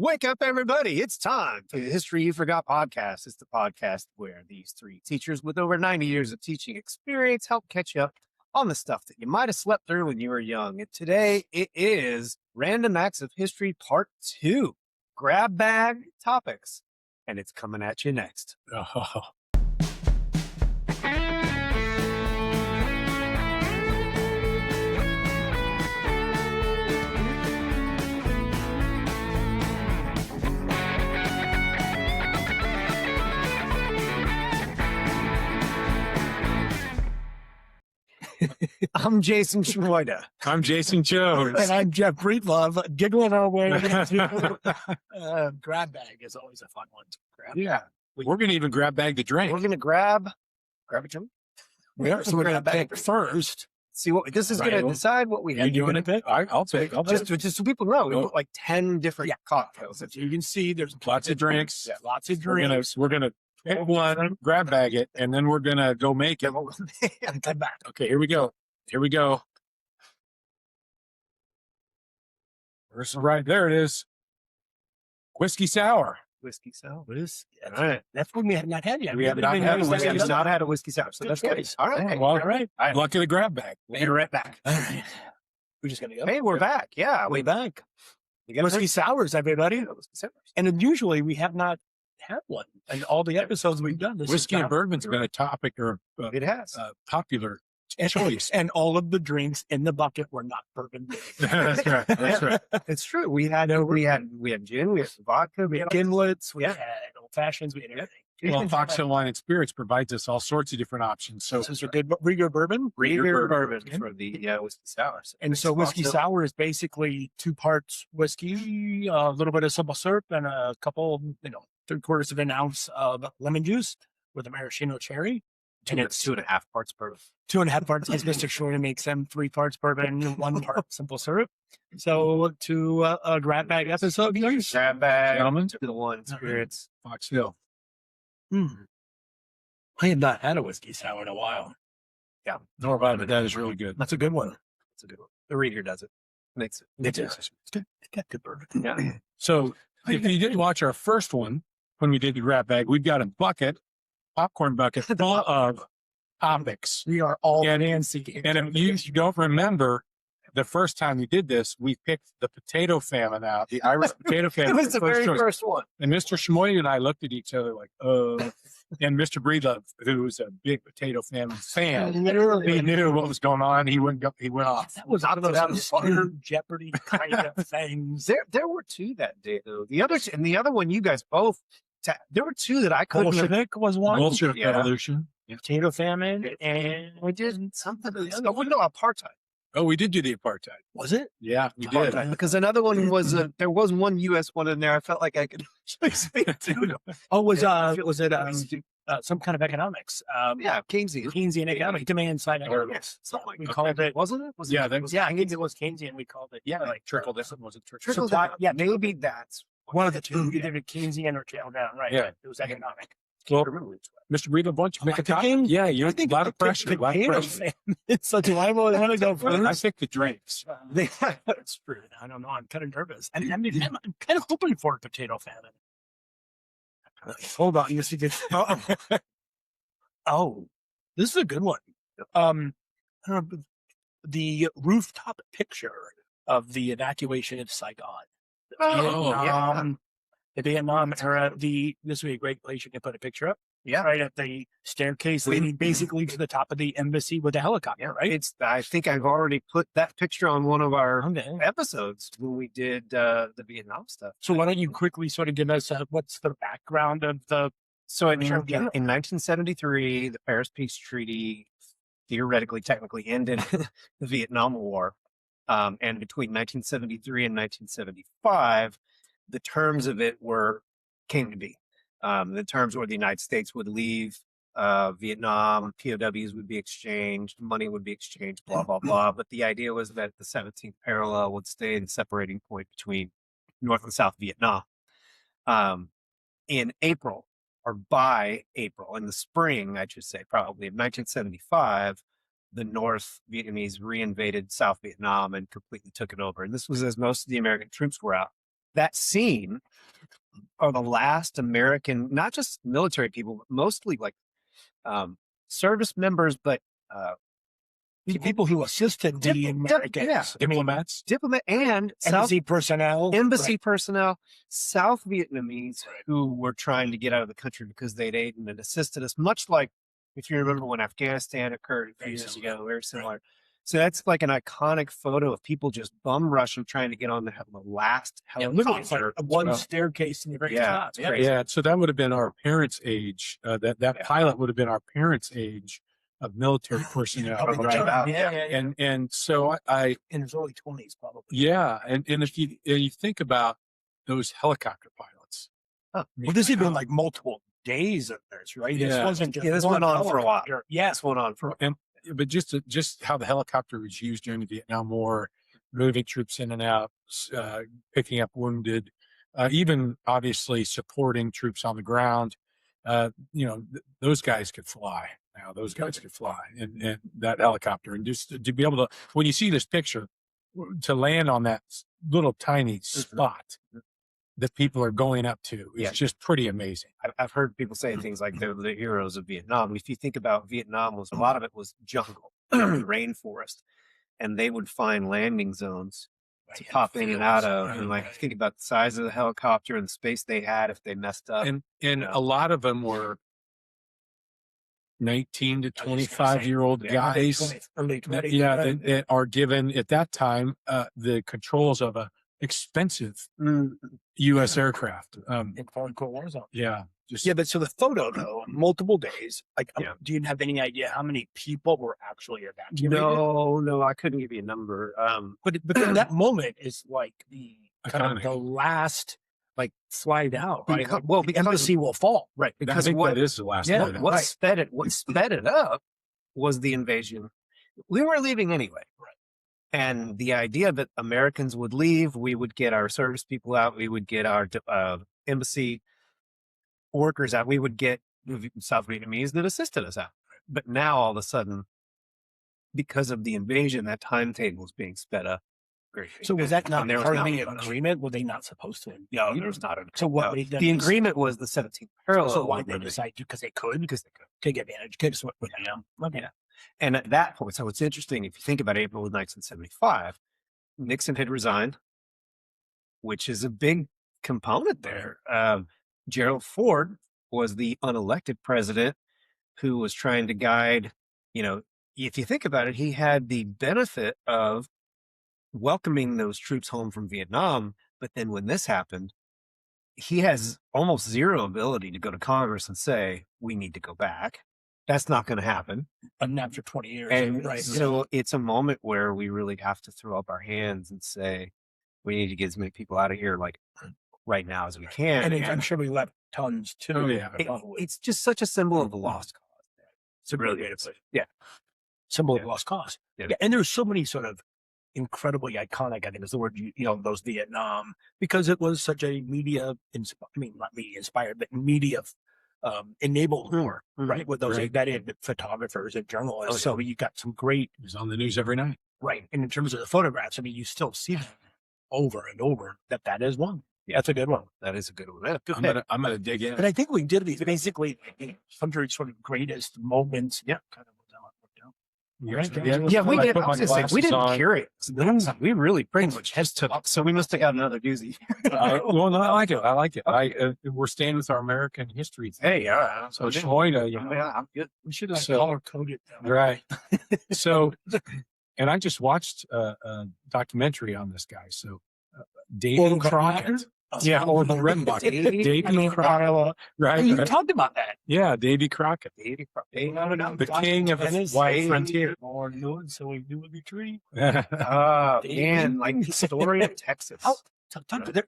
Wake up, everybody. It's time for the History You Forgot podcast. It's the podcast where these three teachers with over 90 years of teaching experience help catch you up on the stuff that you might have slept through when you were young. And today it is Random Acts of History Part 2, Grab Bag Topics. And it's coming at you next. Oh. I'm Jason Schmoida. I'm Jason Jones. And I'm Jeff Breedlove, giggling our way into grab bag is always a fun one to grab. Yeah. We're going to even grab bag the drink. We're going to grab a drink. So we're going to pick first. See what this is going to decide what we have. You doing it? I'll pick. Just so people know, we put like 10 different cocktails. As you can see, there's Lots of drinks. Yeah, lots of drinks. We're gonna pick one, grab bag it, and then we're gonna go make it. And come back. Okay, here we go. First, right there it is. Whiskey sour. Whiskey sour. What is? All right. That's one we have not had yet. We have not had a whiskey We've sour. not had a whiskey sour, so Good that's good. choice. All right. Well, All right. luck of the grab bag. We'll be right back. All right. We're just going to go. Hey, we're back. Yeah. Way back. We got Whiskey sours, everybody. whiskey sours. And usually we have not had one. And all the episodes we've done. This Whiskey is and bourbon's been a topic or It has. popular and choice. And all of the drinks in the bucket were not bourbon. That's right. That's right. It's true. We had gin, we had vodka, we had Gimlets, we had old fashions, we had everything. Well, Fox Hill Wine and Spirits provides us all sorts of different options. So This is a good Rieger bourbon. Rieger bourbon for the whiskey sours. And so whiskey sour is basically 2 parts whiskey, a little bit of simple syrup, and a couple, 3/4 of an ounce of lemon juice with a maraschino cherry. And it's 2.5 parts bourbon. 2.5 parts, as Mr. Shorty makes them, 3 parts bourbon, 1 part simple syrup. So to a grab bag episode, guys. Grab bag, Gentlemen. to the one spirits. Fox Hill. I have not had a whiskey sour in a while. Nor have I, but that is really good. That's a good one. That's a good one. The Rieger does it. Makes it. It's good. It's got good bourbon. Yeah. So if you didn't watch our first one, when we did the grab bag, we've got a popcorn bucket full of topics. We are all And- fancy. And if you don't remember, the first time we did this, we picked the potato famine out, the Irish potato famine. It was the very choice. first one. And Mr. Schmoy and I looked at each other like, and Mr. Breedlove, who was a big potato famine fan, Literally. he knew what was going on. He went off. That was out of those Fire Jeopardy kind of things. There were 2 that day though. The other one you guys both. There were 2 that I couldn't. Bolshevik was one. Bullshit Yeah. revolution. Potato famine, and We did something. Oh, we know apartheid. Oh, we did do the apartheid. was it? Yeah, we did. Apartheid, because another one was there was one U.S. one in there. I felt like I could actually speak to. Oh, was it Yeah. some kind of economics? Yeah, Keynesian. Keynesian economic demand side economics. Yes, something like We that. called it. Wasn't it? Was Yeah, it? that was Yeah, I think it was Keynesian. We called it. Yeah, like trickle down. Was it trickle? trickle supply- down. yeah, maybe that's one of the two. Either Keynesian or tail down. Right. Yeah. Right. It was economic. Well, Mr. Breedlove, why don't you make a topic? picking? Yeah, you I a think lot of pressure. A lot of pressure. So do I want to go I first? picked the drinks. That's true. I don't know. I'm kind of nervous. I'm kind of hoping for a potato famine. Hold on. You see this? Oh, this is a good one. I don't know, the rooftop picture of the evacuation of Saigon. Oh, yeah. The Vietnam era. This would be a great place you can put a picture up. Yeah. Right at the staircase leading basically to the top of the embassy with the helicopter. Yeah, Right. I think I've already put that picture on one of our Okay. episodes when we did the Vietnam stuff. So why don't you quickly sort of give us what's the background of the? So in, Sure, yeah. in 1973, the Paris Peace Treaty theoretically, technically ended the Vietnam War. And between 1973 and 1975, the terms of it came to be. The terms were the United States would leave Vietnam, POWs would be exchanged, money would be exchanged, blah, blah, blah. But the idea was that the 17th parallel would stay the separating point between North and South Vietnam. In April, or by April, in the spring, I should say, probably of 1975, the North Vietnamese reinvaded South Vietnam and completely took it over. And this was as most of the American troops were out. That scene are the last American, not just military people, but mostly like service members, but People who assisted the Americans. Diplomats. diplomat and Embassy personnel. embassy Right. personnel, South Vietnamese who were trying to get out of the country because they'd aided and assisted us, much like if you remember when Afghanistan occurred a few Very years similar. ago, very similar. So that's like an iconic photo of people just bum rushing trying to get on the last Yeah, literally, it's like helicopter. a one Well, staircase in the very Yeah, top. it's crazy. Yeah, so that would have been our parents' age. That pilot would have been our parents' age of military personnel. Probably Right. right. Yeah. And so I In his early 20s, probably. yeah, and if you think about those helicopter pilots, Huh. Well, this has been like multiple days of this, right? This Yeah. wasn't just This one went on for a while. helicopter. Yes. This went on for and but just how the helicopter was used during the Vietnam War, moving troops in and out, picking up wounded, even obviously supporting troops on the ground. Those guys could fly. Now those guys could fly, and that helicopter, and just to be able to, when you see this picture, to land on that little tiny spot that people are going up to is Yeah. just pretty amazing. I've heard people say things like they're the heroes of Vietnam. If you think about Vietnam, was a lot of it was jungle, rainforest, and they would find landing zones to pop in and out of. And like think about the size of the helicopter and the space they had if they messed up. And Yeah. a lot of them were 19 to 25-year-old guys. Early 20s. That are given at that time the controls of a expensive U.S. aircraft. In foreign Cold War zone. Yeah, just Yeah, but so the photo though, multiple days. Like, Yeah. do you have any idea how many people were actually evacuated? No, I couldn't give you a number. But then that moment is like the kind of Iconic. the last like flight out. Right? Because- Like, well, the because- embassy will fall. Right, I because think what that is the last Yeah, one. what right. sped it up was the invasion. We were leaving anyway. Right. And the idea that Americans would leave, we would get our service people out, we would get our embassy workers out, we would get the South Vietnamese that assisted us out. But now all of a sudden, because of the invasion, that timetable is being sped up. Very So was that not And there was part of not the much. agreement? Were they not supposed to? No, there was not an So what? no. made them The agreement was the 17th parallel. So why they agreement. decide to? Because they could. Because they could. Take advantage. Because what? Okay. Yeah. And at that point, so it's interesting if you think about April of 1975, Nixon had resigned, which is a big component there. Gerald Ford was the unelected president who was trying to guide, if you think about it, he had the benefit of welcoming those troops home from Vietnam. But then when this happened, he has almost zero ability to go to Congress and say, we need to go back. That's not going to happen. And after 20 years. And right. so it's a moment where we really have to throw up our hands and say, we need to get as many people out of here like right now as we can. And I'm sure we left tons too. Oh, yeah. It's just such a symbol of the lost cause. It's a really Really good is. place. Yeah. Symbol Yeah. of lost cause. Yeah. Yeah. And there's so many sort of incredibly iconic, I think is the word, those Vietnam, because it was such a not media inspired, but media enabled war, right? With those Right. vetted photographers and journalists. Oh, yeah. So you got some great, It was on the news every night. right. And in terms of the photographs, you still see them over and over that is one. Yeah. That's a good one. That is a good one. Good I'm gonna dig in. But I think we did these basically 100 sort of greatest moments. Yeah. Kind of what's out. Yeah, we I did. put I my was gonna say, we glasses didn't on. curate. We really pretty much just took. So we must have got another doozy. Well, no, I like it. We're staying with our American history. Hey, yeah. So Shloina, Yeah, I'm good. We should have So- color coded them. right? So, and I just watched a documentary on this guy. So, Davy Orville Crockett. Yeah, or the Redenbacher. Davy Crockett. Crockett. Right. You right. talked about that. Yeah, Davy Crockett, The the king of the white frontier. More good, so we do the tree. Oh, man, like the story of Texas. How-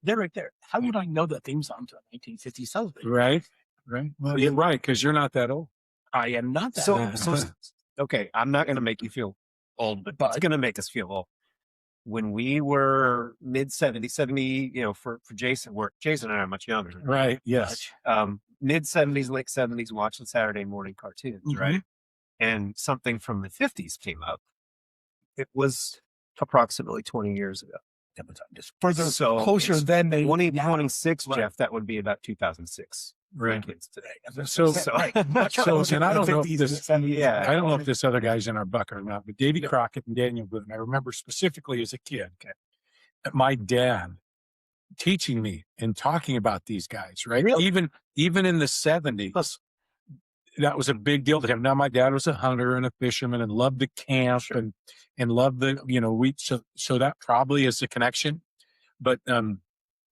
They're right there. How would I know the theme song to a 1950s husband? Right. Right. Well, you're right because you're not that old. I am not that. So, okay, I'm not going to make you feel old, but it's going to make us feel old. When we were mid 70s, 70, for Jason, Jason and I are much younger. than Right. Yes. mid 70s, late 70s, watching Saturday morning cartoons, Mhm. right? And something from the 50s came up. It was approximately 20 years ago. that was just further So closer it's than they 2026, Right. Jeff, that would be about 2006 for Right. kids today. So- right. So, and I don't know if this, Yeah. I don't know if this other guy's in our bucket or not, but Davy Crockett and Daniel Boone, I remember specifically as a kid, my dad teaching me and talking about these guys, right? Really? Even in the 70s, that was a big deal to him. Now, my dad was a hunter and a fisherman and loved to camp and loved the, so that probably is the connection. But,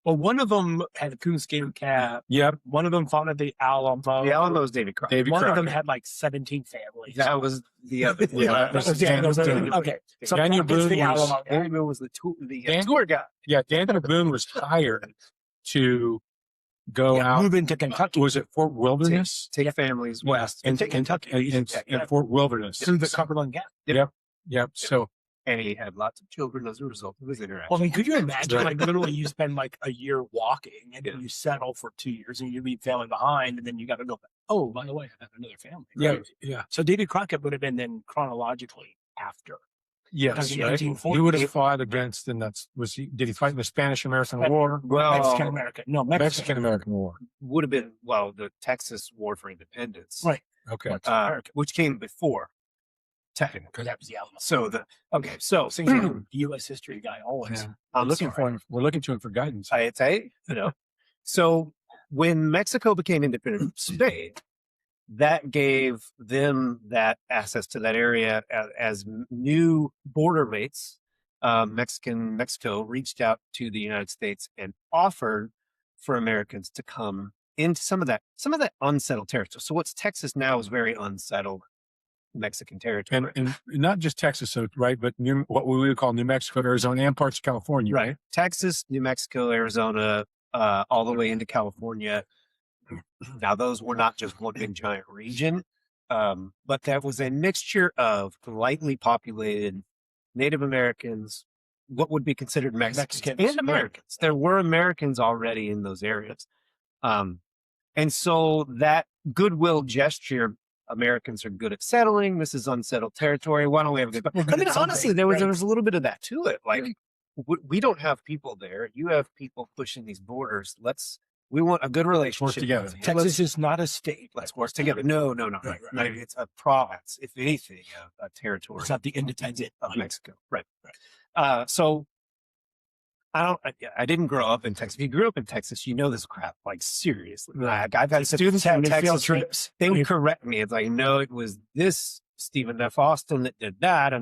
Well, one of them had a coonskin cap. yeah, One of them founded the Alamo. The Alamo's David Crockett. Davy One of them Crockett. had like 17 families. That was the other. Yeah, that was Daniel Daniel Boone. Okay. So Daniel Crockett's Boone the was- Alamo guy. Daniel Boone was the Dan- tour guy. Yeah, Daniel Boone was hired to go Yeah, out. move into Kentucky. Was it Fort Wilderness? Take families west. into Kentucky. In Fort Wilderness. Through the Cumberland Gap. Yep. So And he had lots of children as a result of his interaction. Well, I mean, could you imagine, Right. like, literally you spend like a year walking and then you settle for 2 years and you leave family behind and then you got to go back. Oh, by the way, I have another family. right? yeah. So David Crockett would have been then chronologically after. Yes, Because in right. 1840 He would have fought against, and did he fight in the Spanish American War? well, Mexican American. No, Mexican American War. would have been, the Texas War for Independence. Right. Okay. American. Which came before, technically. Because that was the Alamo. So So he's a U.S. history guy always. Yeah. I'm We're looking to him for guidance. So when Mexico became independent from Spain, that gave them that access to that area as new border mates. Mexico reached out to the United States and offered for Americans to come into some of that unsettled territory. So what's Texas now is very unsettled Mexican territory. And not just Texas, so right, but what we would call New Mexico, Arizona, and parts of California. Right. Texas, New Mexico, Arizona, all the way into California. Now, those were not just one big giant region, but that was a mixture of lightly populated Native Americans, what would be considered Mexicans, Mexicans, and Americans. There were Americans already in those areas. And so that goodwill gesture, Americans are good at settling. This is unsettled territory. Why don't we have a good? I mean, honestly, there was a little bit of that to it. Like, we don't have people there. You have people pushing these borders. We want a good relationship. together. Texas is not a state. Let's work together. No. Right. No, it's a province, if anything, a territory It's not the independent of Mexico. Right. So I didn't grow up in Texas. If you grew up in Texas, you know this crap, like seriously. Like, I've had students from Texas, trips. they would correct me. It's like, no, it was this Stephen F. Austin that did that.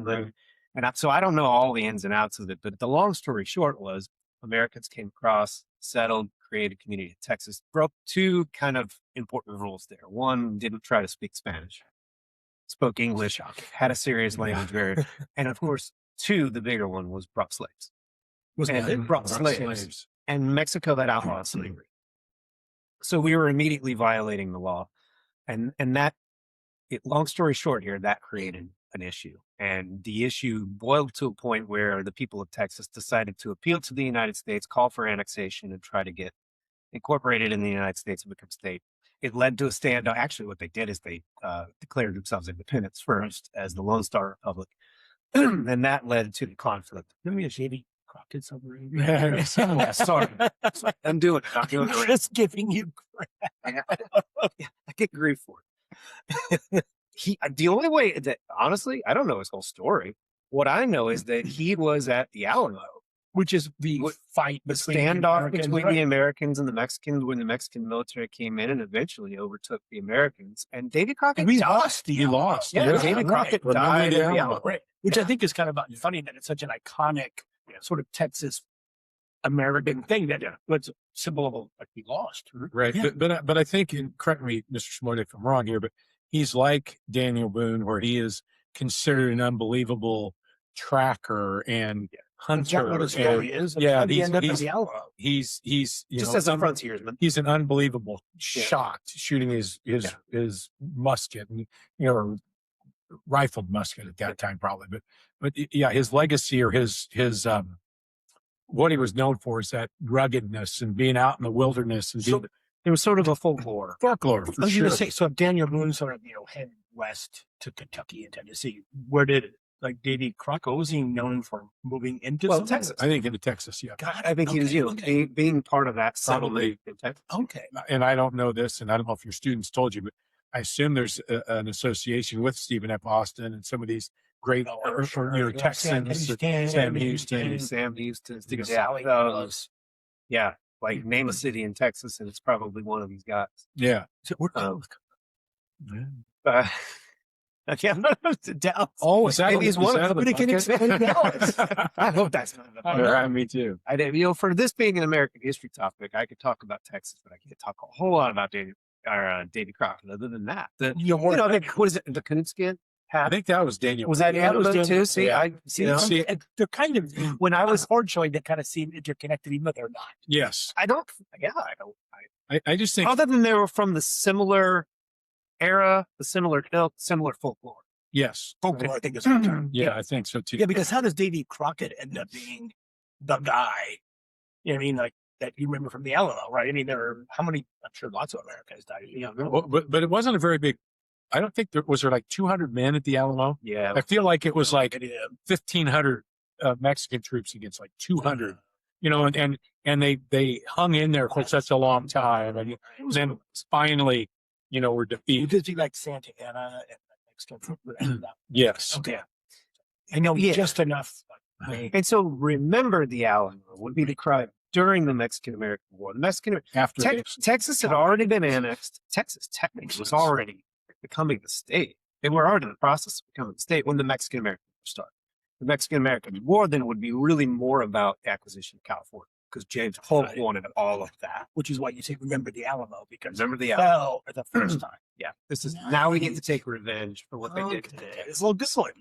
So I don't know all the ins and outs of it, but the long story short was Americans came across, settled, created a community in Texas, broke two kind of important rules there. One, didn't try to speak Spanish, spoke English, had a serious language barrier. And of course, two, the bigger one was brought slaves. It brought slaves. And Mexico that outlawed slavery. So we were immediately violating the law. And long story short here, that created an issue. And the issue boiled to a point where the people of Texas decided to appeal to the United States, call for annexation, and try to get incorporated in the United States and become state. It led to a standoff. Actually, what they did is they declared themselves independence first as the Lone Star Republic. And that led to the conflict. Let me just Davy Crockett submarine. Yeah, sorry. I'm doing it. I'm doing it. Just giving you I get grief for it. The only way that, honestly, I don't know his whole story. What I know is that he was at the Alamo, which is the fight, the between standoff the between the Americans and the Mexicans when the Mexican military came in and eventually overtook the Americans. And David Crockett We died. lost the He Alamo. lost. Yeah, Yeah. David Crockett Remember died the at the Alamo. Alamo. Right. Which I think is kind of funny that it's such an iconic sort of Texas American thing that was a symbol of like we lost. Right. Yeah. But I think, and correct me, Mr. Smoy, if I'm wrong here, but he's like Daniel Boone, where he is considered an unbelievable tracker and That's not hunter. what his and story is. yeah, At the end of he's- the Alamo. he's you Just know, as a frontiersman. he's an unbelievable shot shooting his musket, and or rifled musket at that time probably, but yeah, his legacy or his what he was known for is that ruggedness and being out in the wilderness and So It was sort of a folklore. folklore. I For was sure. going to say, so if Daniel Boone sort of head west to Kentucky and Tennessee, where did like Davy Crockett? Was he known for moving into Well, something? Texas. I think into Texas, yeah. God, I think he was, okay. being part of that Probably. settlement in Texas. Okay. And I don't know this, and I don't know if your students told you, but I assume there's an association with Stephen F. Austin and some of these great, Texans, Sam Houston. Sam Houston, Stephen yeah, Sally those, yeah, like name a city in Texas, and it's probably one of these guys. Yeah. So we're Uh, I can't Dallas. Oh, is that, Maybe he's is one that of the them. But he can bucket? expand Dallas. I hope that's not the bucket. Yeah, me too. I did, for this being an American history topic, I could talk about Texas, but I can't talk a whole lot about Davy Crockett. Other than that, what is it? The coonskin I hat? think that was Daniel. Was that Yeah, it was Daniel too? Daniel. See, Yeah. I see. You know, See- they're kind of when I was hard showing, they kind of seem interconnected, even though they're not. Yes. I don't. Yeah, I don't. I just think, Other than they were from the similar era, the similar ilk, similar folklore. yes. Folklore, I think is the term. Yeah, I think so too. Yeah, because how does Davy Crockett end up being the guy? You know what I mean? Like that you remember from the Alamo, right? I mean, there are how many? I'm sure lots of Americans died. You know, Well, but it wasn't a very big, I don't think was there like 200 men at the Alamo? Yeah, I feel like it was like Yeah. 1,500 Mexican troops against like 200, and they hung in there for such a long time. And then finally, were You defeated. did see like Santa Ana and Mexican food. Yes. Okay. I know Yeah. just enough. and so remember the Alamo would be the cry during the Mexican-American War. The Mexican After they- Texas had already been annexed. Texas technically was already becoming the state. They were already in the process of becoming the state when the Mexican-American War started. The Mexican-American War then would be really more about the acquisition of California because James Polk wanted all of that. Which is why you say remember the Alamo because Remember the it Alamo? fell for the first time. Yeah, this is now we get to take revenge for what they did Okay. today. It's a little good one.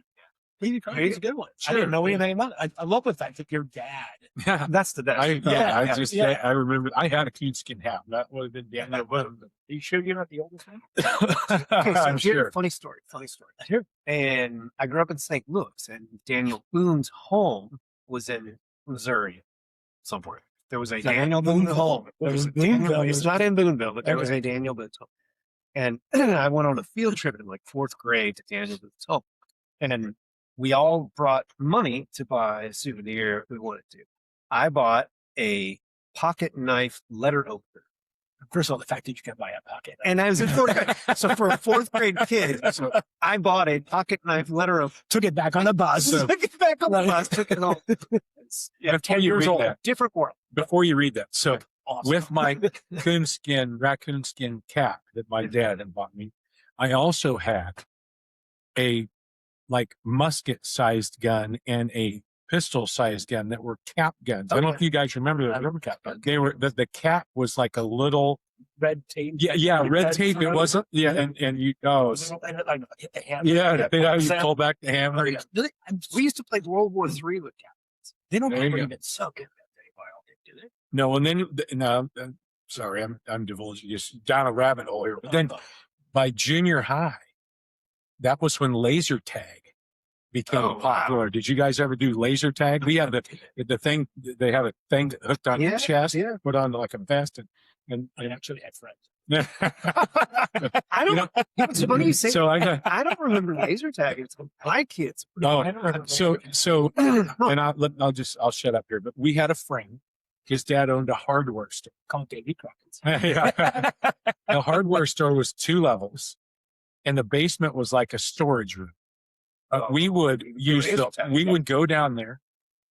Davy Crockett's a good one. I Sure. didn't know anything about it. I love the fact that your dad. Yeah. That's the best. I remember I had a coonskin hat. That would have been Yeah, Are you sure you're not the oldest one? Okay, so I'm here's sure. a funny story. And I grew up in St. Louis, and Daniel Boone's home was in Missouri, somewhere. There was a Daniel Boone home. There was a Daniel, it's not in Booneville, but there was a Daniel Boone's home. And I went on a field trip in like fourth grade to Daniel Boone's home, and we all brought money to buy a souvenir if we wanted to. I bought a pocket knife letter opener. First of all, the fact that you can buy a pocket. And I was in fourth grade. So for a fourth grade kid, I bought a pocket knife letter opener. Took it back on the bus. So- Took it back on the bus, took it home. Yeah, Before 10 you years read old. that- Different world. Before you read that, so Awesome. with my raccoon skin cap that my dad had bought me, I also had a like musket sized gun and a pistol sized gun that were cap guns. I don't know if you guys remember I those. remember cap guns. They were the cap was like a little Red tape. red Red tape. It tape. wasn't and you hit the hammer. You pull back the hammer. We used to play World War III with cats. They don't There you go. even suck at that anymore, do they? No, and then no, sorry, I'm divulging just down a rabbit hole here. But then by junior high, that was when laser tag became Oh, wow. popular. Did you guys ever do laser tag? We had the thing. They have a thing that hooked on Yeah, your chest, yeah. put on like a vest, and I actually had friends. I don't. It's funny you say. so I got I don't remember laser tag until my kids. oh, I don't remember so and I'll shut up here. But we had a friend. His dad owned a hardware store. called Davy Crockett's. Yeah. The hardware store was 2 levels, and the basement was like a storage room. We would laser tag, we yeah. would go down there,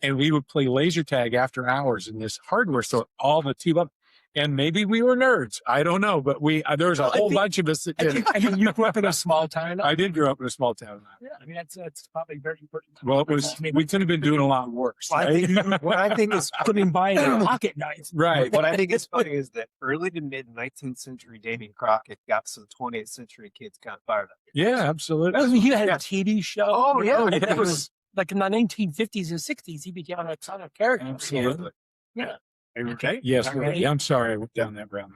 and we would play laser tag after hours in this hardware store. All the 2 levels, and maybe we were nerds. I don't know, but there was a Well, I whole think- bunch of us that I did. think, I mean, you grew up in a small town. I did grow up in a small town. Yeah, I mean that's probably very important. Well, it was. I mean, We could have been doing a lot worse. Well, I right? think, what I think is couldn't buy a pocket knife. Right. What I think is funny is that early to mid 19th century Davy Crockett got some 20th century kids kind of fired up. Yeah, absolutely. I mean, he had Yeah. a TV show. Oh, yeah. It was like in the 1950s and 60s. He became an iconic character. Absolutely. Yeah. Okay. Yes. All right. I'm sorry. I went down that round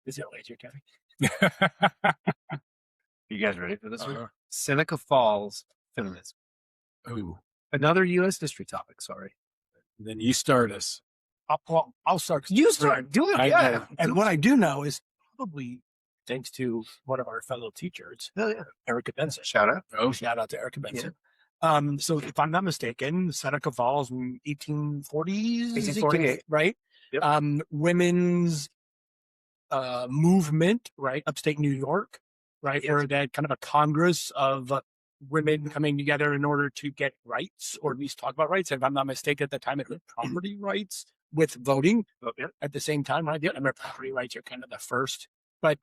Is it laser tag? there. You guys ready for this one? Uh-huh. Seneca Falls feminism. Ooh. Another U.S. history topic. Sorry. Then you start us. I'll start. You start doing I- it. Yeah. And what I do know is probably thanks to one of our fellow teachers, Oh yeah. Erica Benson. Shout out. Oh, Shout out to Erica Benson. So if I'm not mistaken, Seneca Falls in 1840s, 1848. right? Yep. Women's movement, right? Upstate New York, right? Yes. Where they had kind of a congress of women coming together in order to get rights, or at least talk about rights. If I'm not mistaken, at the time it was property rights with voting Oh, yeah. at the same time, right? I remember property rights are kind of the first, but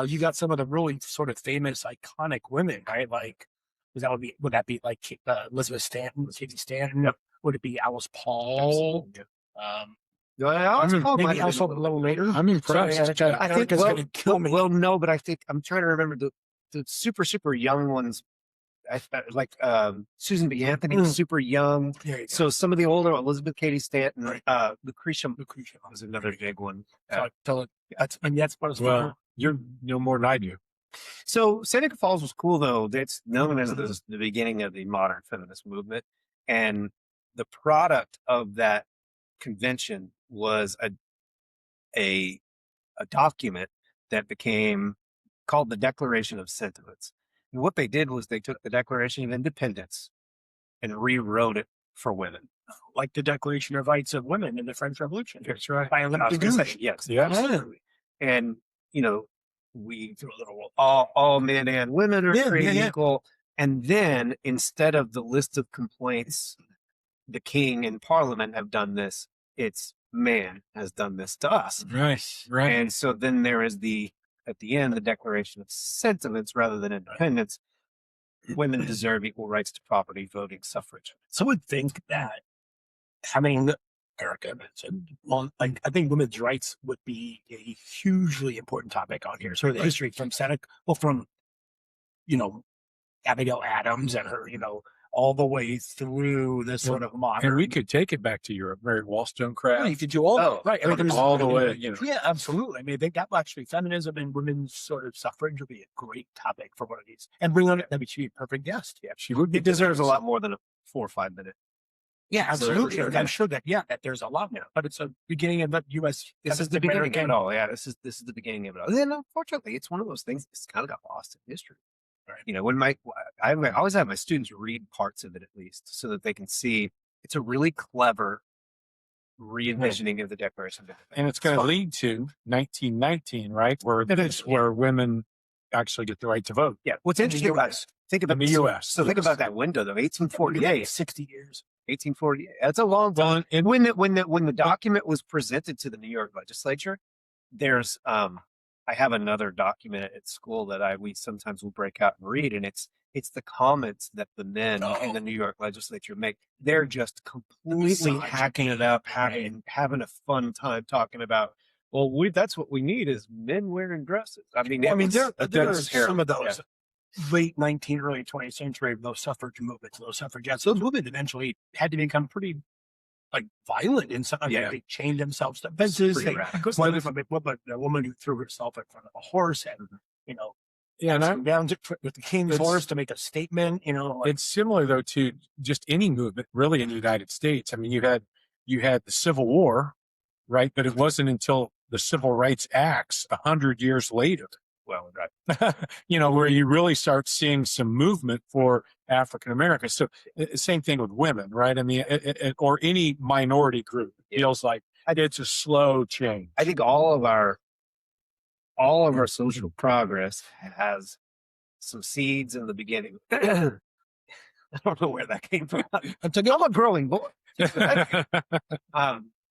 you got some of the really sort of famous, iconic women, right? Like, would that be like Elizabeth Stanton, Katie Stanton? Yep. Would it be Alice Paul? Absolutely, Um, Yeah, Alice Paul might maybe have Alice been Paul a little later. I'm impressed. Sorry, I think Erica's gonna kill me. Well, no, but I think I'm trying to remember the super young ones. Like Susan B. Anthony, super young. There you go. So some of the older Elizabeth Cady Stanton, Right. Lucretia was another big one. So tell it. That's what it's Well, you know more than I do. So Seneca Falls was cool though. It's known as the beginning of the modern feminist movement, and the product of that convention was a document that became called the Declaration of Sentiments. And what they did was they took the Declaration of Independence and rewrote it for women. like the Declaration of Rights of Women in the French Revolution. That's right. By I Olympe was de gonna Gouges. say, yes, Yes. absolutely. And you know, we threw a little all men and women are Yeah, created yeah. equal. And then instead of the list of complaints, the king and parliament have done this, it's man has done this to us. Right. Right. And so then there is at the end, the Declaration of Sentiments rather than independence. Women deserve equal rights to property, voting, suffrage. Some would think that having Erica mentioned, I think women's rights would be a hugely important topic on here. Sort of the history from Seneca, from, Abigail Adams and her, all the way through this sort of modern. And we could take it back to Europe. Mary Wollstonecraft. Right, you could do all Oh, right, everything's all the way, Yeah, absolutely. I mean, I think that actually feminism and women's sort of suffrage would be a great topic for one of these, and bring on that would be a perfect guest. Yeah, She would be it deserves a lot more than a 4 or 5 minute. Yeah, So, absolutely. sure. I'm sure that that there's a lot more, but it's a beginning of the U.S. This is the beginning of it all. Yeah, this is the beginning of it all. And then unfortunately, it's one of those things that's kind of got lost in history. Right. When I always have my students read parts of it at least, so that they can see it's a really clever re-envisioning of the Declaration of Independence. And it's going to lead to 1919, right? Where It is, yeah. where women actually get the right to vote. Yeah, what's In the interesting about US. think about In the US, So think yes. about that window though, 1848, 60 years. 1848. That's a long time. Well, and When the document was presented to the New York legislature, there's I have another document at school that we sometimes will break out and read, and it's the comments that the men in the New York legislature make. They're just completely Misogyny. hacking it up, having a fun time talking about. Well, that's what we need is men wearing dresses. I mean, There are that's some of terrible. those late 19th, early 20th century, those suffrage movements, those suffragettes, those women eventually had to become pretty violent in some. Yeah. They chained themselves to fences. Pretty They, radical. a woman who threw herself in front of a horse and yeah, and threw down with the king's It's- horse to make a statement. it's similar though to just any movement really in the United States. I mean, you had the Civil War, right? But it wasn't until the Civil Rights Acts 100 years later, Well, right. where you really start seeing some movement for African Americans. So same thing with women, right? I mean, or any minority group. It feels like it's a slow change. I think all of our social progress has some seeds in the beginning. I don't know where that came from. I'm a growing boy.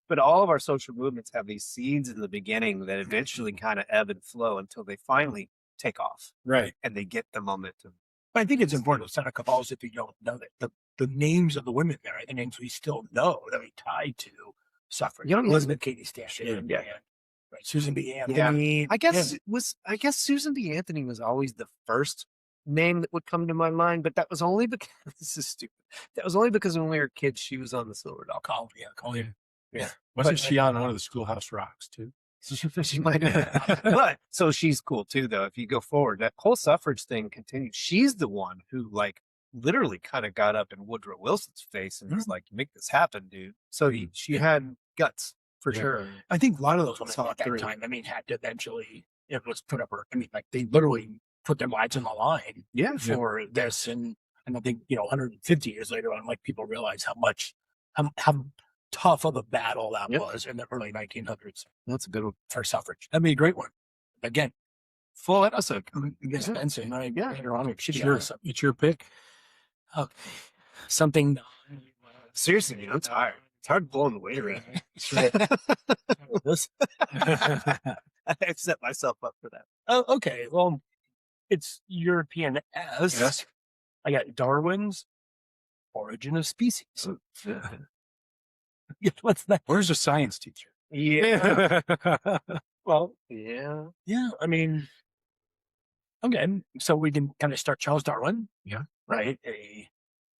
But all of our social movements have these seeds in the beginning that eventually kind of ebb and flow until they finally take off Right. and they get the momentum. But I think it's important to Seneca Falls if you don't know that the names of the women there are the names we still know that we tied to suffrage. You don't- Elizabeth Cady Stanton, Yeah. right, Susan B. Anthony. I guess Susan B. Anthony was always the first name that would come to my mind, but that was only because this is stupid. That was only because when we were kids, she was on the Silver Dollar. Colleen. Wasn't she on one of the Schoolhouse Rocks too? She might have. But so she's cool too, though. If you go forward, that whole suffrage thing continues. She's the one who literally kind of got up in Woodrow Wilson's face and was like, "Make this happen, dude." So she had guts for Yeah. sure. I think a lot of those women Saw at that through. time, had to eventually it was put up. I mean, like they literally put their lives on the line Yeah. for this, and I think 150 years later on, like people realize how tough of a battle that Yep. was in the early 1900s That's a good one. for suffrage. That'd be a great one. Again, Full episode. against Yeah. Benson, right? Yeah. Later on, It's it's your pick. Okay. Something. Seriously, dude, I'm tired. It's hard blowing the weight around. This. I set myself up for that. Oh, okay. Well, it's European as. Yes. I got Darwin's Origin of Species. What's that? Where's the science teacher? Yeah. Well, Yeah. yeah. I mean, okay. So we can kind of start Charles Darwin. Yeah. Right. A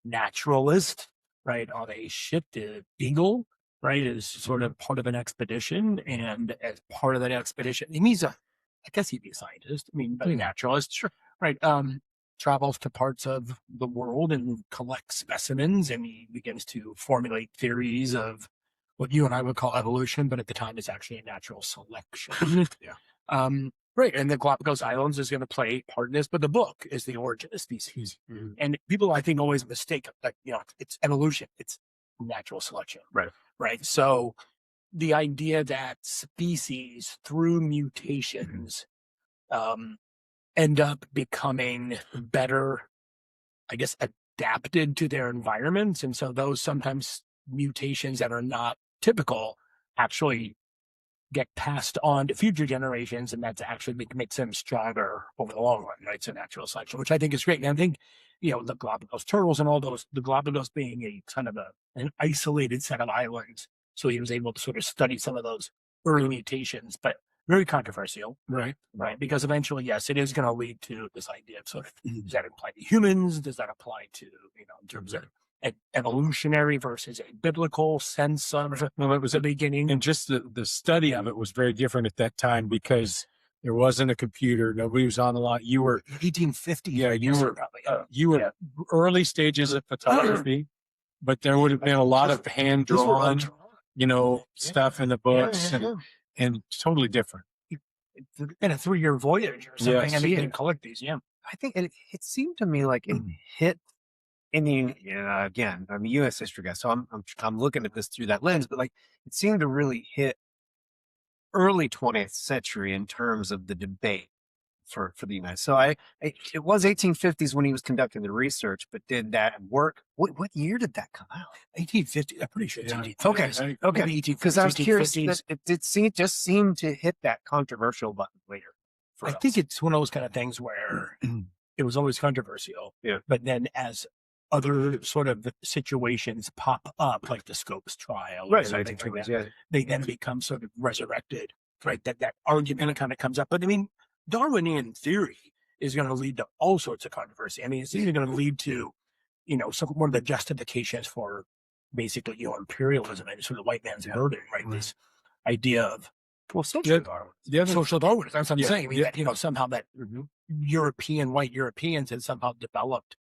naturalist. Right. On a ship, the Beagle. Right. Is sort of part of an expedition, and as part of that expedition, I guess he'd be a scientist. I mean, but a naturalist. Sure. Right. Travels to parts of the world and collects specimens, and he begins to formulate theories of what you and I would call evolution, but at the time is actually a natural selection. Yeah. Right. And the Galapagos Islands is going to play part in this, but the book is the Origin of Species. Mhm. And people, I think, always mistake, like, it's evolution, it's natural selection. Right. Right. So the idea that species through mutations end up becoming better, I guess, adapted to their environments. And so those sometimes mutations that are not typical actually get passed on to future generations, and that's actually makes them stronger over the long run, right? So natural selection, which I think is great. And I think, the Galapagos turtles and all those, the Galapagos being a kind of an isolated set of islands. So he was able to sort of study some of those early mutations, but very controversial, Right. right? Because eventually, yes, it is going to lead to this idea of sort of, does that apply to humans? Does that apply to, in terms of evolutionary versus a biblical sense of Well, it was the beginning? and just the study of it was very different at that time because there wasn't a computer. Nobody was on the line. You were 1850. Yeah, you were- probably. you were Yeah. early stages of photography, but there would have been a lot of hand These were all drawn, stuff in the books and totally different. in a 3-year voyage or something. Yes. I mean, you Yeah. can collect these. Yeah. I think it seemed to me like it hit in the again, I'm a U.S. history guy, so I'm looking at this through that lens, but like it seemed to really hit early 20th century in terms of the debate for the United. So it was 1850s when he was conducting the research, but did that work? What year did that come out? 1850. I'm pretty sure it's Yeah. 1850s. Okay. Maybe 1850s, Because I was curious 1850s. that it did just seem to hit that controversial button later. For I us. think it's one of those kind of things where it was always controversial. Yeah. But then as other sort of situations pop up, like the Scopes trial, or something like that, yeah. they then become sort of resurrected, right? That argument kind of comes up. But I mean, Darwinian theory is going to lead to all sorts of controversy. I mean, it's even going to lead to, one of the justifications for basically, imperialism and sort of white man's burden, right? This idea of, well, social Darwinism. The other Social Darwinism. That's what I'm Yeah, saying. I mean, yeah. that, somehow that white Europeans had somehow developed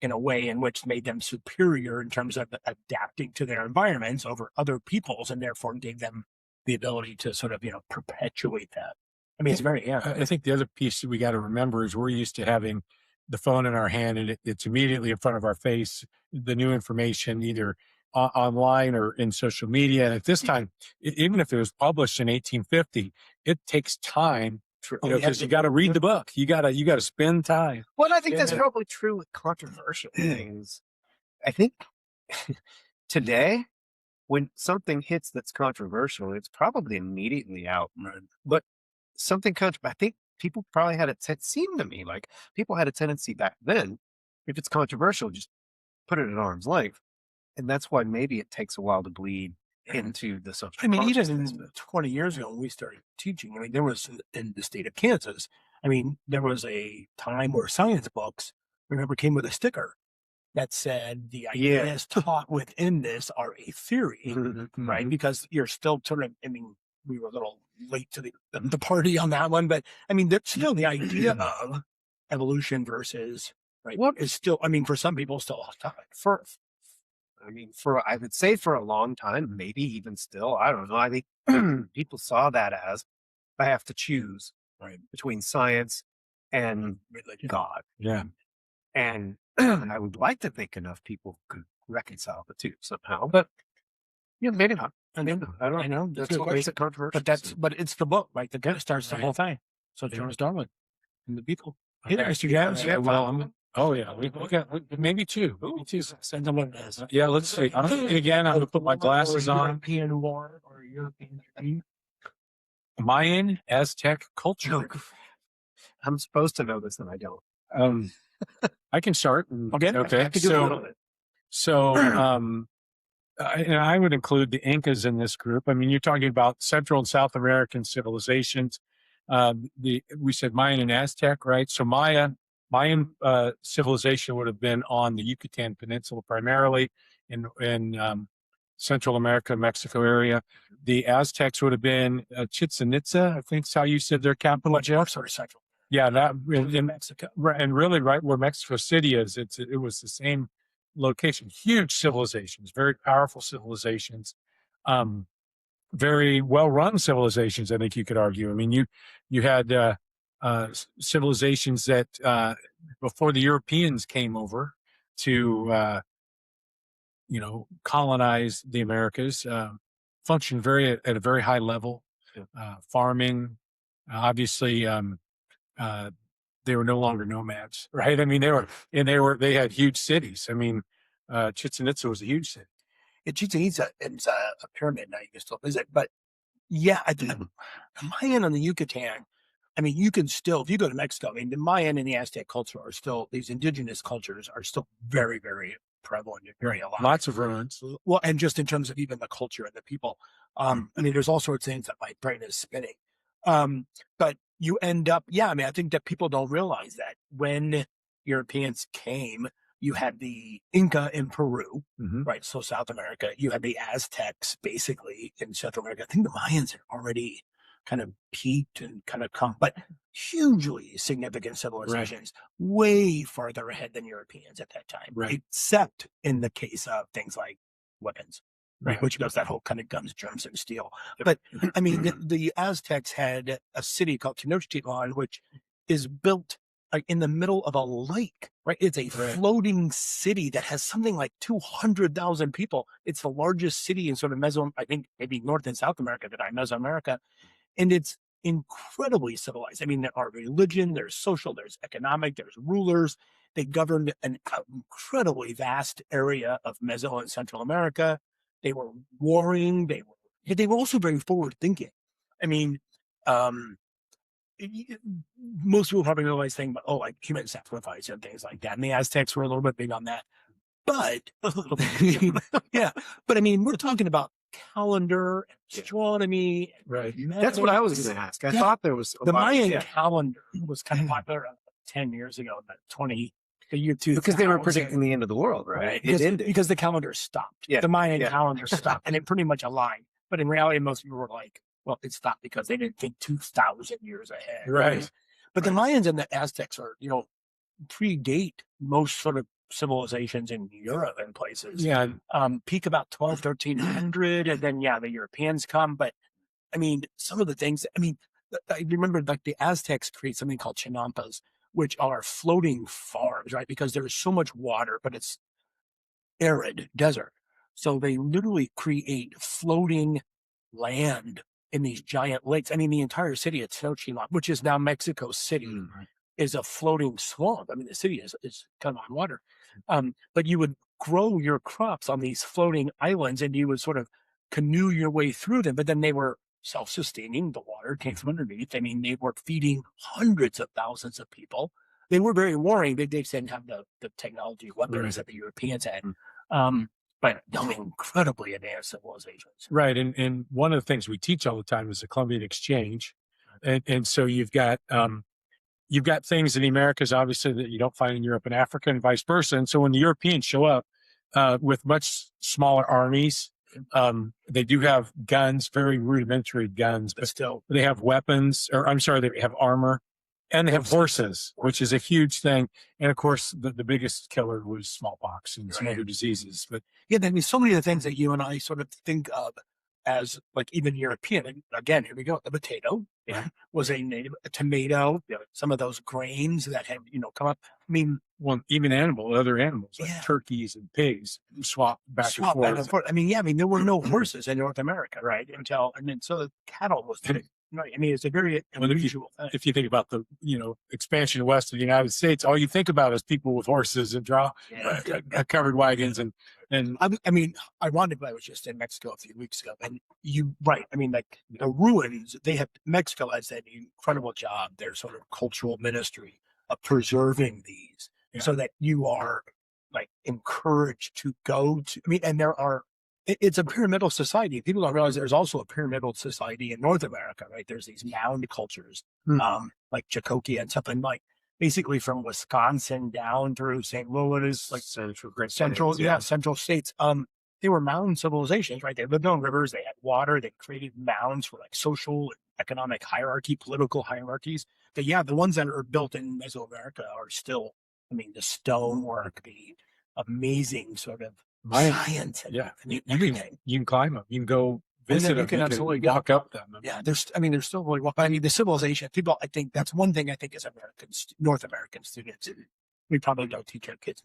in a way in which made them superior in terms of adapting to their environments over other peoples, and therefore gave them the ability to sort of, perpetuate that. I mean, it's very, I think the other piece that we got to remember is we're used to having the phone in our hand and it's immediately in front of our face, the new information, either online or in social media. And at this time, even if it was published in 1850, it takes time because you got to read the book. You got to spend time. Well, I think that's Yeah. probably true with controversial things. I think today, when something hits that's controversial, it's probably immediately out. But something I think people probably had it seemed to me like people had a tendency back then, if it's controversial, just put it at arm's length. And that's why maybe it takes a while to bleed into the social. I mean, even consciousness. 20 years ago when we started teaching, I mean, there was in the state of Kansas, I mean, there was a time where science books, remember, came with a sticker that said the ideas taught within this are a theory, right? Because you're still sort of, I mean, we were a little late to the party on that one, but I mean, there's still the idea of evolution versus, right? What is still, I mean, for some people, still a hot topic. I would say for a long time, maybe even still, I don't know. I think people saw that as I have to choose Right. between science and Religion. God. Yeah. And I would like to think enough people could reconcile the two somehow, but maybe not. I know. I don't I know. That's That's a what good makes question. it controversial. But it's the book, right? That starts the Right. whole thing. So Yeah. Charles Darwin and the people. Okay. Yeah, Mr. Jazz. Yeah, well, oh yeah, we got maybe two. Maybe two. Send them what it is. Yeah, let's see. Again, I'm gonna put my glasses on. European war or European dream. Mayan Aztec culture. I'm supposed to know this and I don't. I can start. Okay. Okay. I could do a little So, and I would include the Incas in this group. I mean, you're talking about Central and South American civilizations. We said Mayan and Aztec, right? So Mayan civilization would have been on the Yucatan Peninsula primarily in Central America, Mexico area. The Aztecs would have been Chichen Itza, I think is how you said their capital. Sort of central. Yeah, that in Mexico. right, and really right where Mexico City is, it was the same location. Huge civilizations, very powerful civilizations, very well run civilizations. I think you could argue. I mean, you had civilizations that before the Europeans came over to colonize the Americas, functioned at a very high level. Farming, obviously. They were no longer nomads, right? I mean, they had huge cities. I mean, Chichen Itza was a huge city. Chichen Itza is a pyramid now you can still visit. But yeah, the Mayan on the Yucatan, I mean, you can still, if you go to Mexico, I mean, the Mayan and the Aztec culture are still, these indigenous cultures are still very, very prevalent and very alive. Lots of ruins. Well, and just in terms of even the culture and the people, I mean, there's all sorts of things that my brain is spinning. But you end up, I mean, I think that people don't realize that when Europeans came, you had the Inca in Peru, right? So South America, you had the Aztecs basically in Central America. I think the Mayans had already kind of peaked and kind of come, but hugely significant civilizations, way farther ahead than Europeans at that time, except in the case of things like weapons. Right, which goes that whole kind of guns, germs, and steel. But I mean, the Aztecs had a city called Tenochtitlan, which is built like in the middle of a lake. Right, it's a floating city that has something like 200,000 people. It's the largest city in sort of I think maybe North and South America, Mesoamerica, and it's incredibly civilized. I mean, there are religion, there's social, there's economic, there's rulers. They governed an incredibly vast area of Meso and Central America. They were warring. They were also very forward thinking. I mean, most people probably realize things about, like human sacrifice and things like that. And the Aztecs were a little bit big on that. But but I mean, we're talking about calendar, astronomy. Right. That's what I was going to ask. I thought there was the Mayan calendar was kind of popular 10 years ago, the year 2000. Because they were predicting the end of the world, right? Because the calendar stopped. Yeah. The Mayan calendar stopped, and it pretty much aligned. But in reality, most people were like, well, it stopped because they didn't think 2,000 years ahead. Right. But the Mayans and the Aztecs are, predate most sort of civilizations in Europe and places. Yeah. Peak about 1300, and then, the Europeans come. But, I mean, some of the things, I remember like the Aztecs create something called chinampas, which are floating farms, right? Because there's so much water, but it's arid desert. So they literally create floating land in these giant lakes. I mean, the entire city of Tenochtitlan, which is now Mexico City, is a floating swamp. I mean, the city is kind of on water. But you would grow your crops on these floating islands and you would sort of canoe your way through them. But then they were self-sustaining. The water came from underneath. I mean, they were feeding hundreds of thousands of people. They were very warring. They didn't have the technology weapons that the Europeans had. But incredibly advanced civilizations. Right. And one of the things we teach all the time is the Columbian Exchange. And so you've got things in the Americas, obviously, that you don't find in Europe and Africa and vice versa. And so when the Europeans show up with much smaller armies, they do have guns, very rudimentary guns, but still they have weapons, they have armor, and they have horses, which is a huge thing. And of course, the biggest killer was smallpox and some other diseases. But I mean, so many of the things that you and I sort of think of as like even European. And again, here we go. The potato was a native, a tomato, some of those grains that had, come up. I mean, Well, even other animals like Yeah. turkeys and pigs swap back and swap forth. back and forth. I mean, there were no horses in North America, right? And then so the cattle was big. Right. I mean, it's a very Well, if you- unusual thing. If you think about the, expansion west of the United States, all you think about is people with horses and covered wagons and I mean, ironically, I was just in Mexico a few weeks ago, and right. I mean, like the ruins, Mexico has an incredible job, their sort of cultural ministry of preserving these so that you are like encouraged to go to, I mean, and it's a pyramidal society. People don't realize there's also a pyramidal society in North America, right? There's these mound cultures, like Chacokia and something like, basically from Wisconsin down through St. Louis, like central states. They were mound civilizations, right? They lived on rivers, they had water, they created mounds for like social and economic hierarchy, political hierarchies. But the ones that are built in Mesoamerica are still, I mean, the stonework, the amazing sort of science. And everything. you can climb them. You can go visit them. You can absolutely walk up them. Yeah, they're still really well. I mean, the civilization, people, I think that's one thing I think as Americans, North American students, we probably don't teach our kids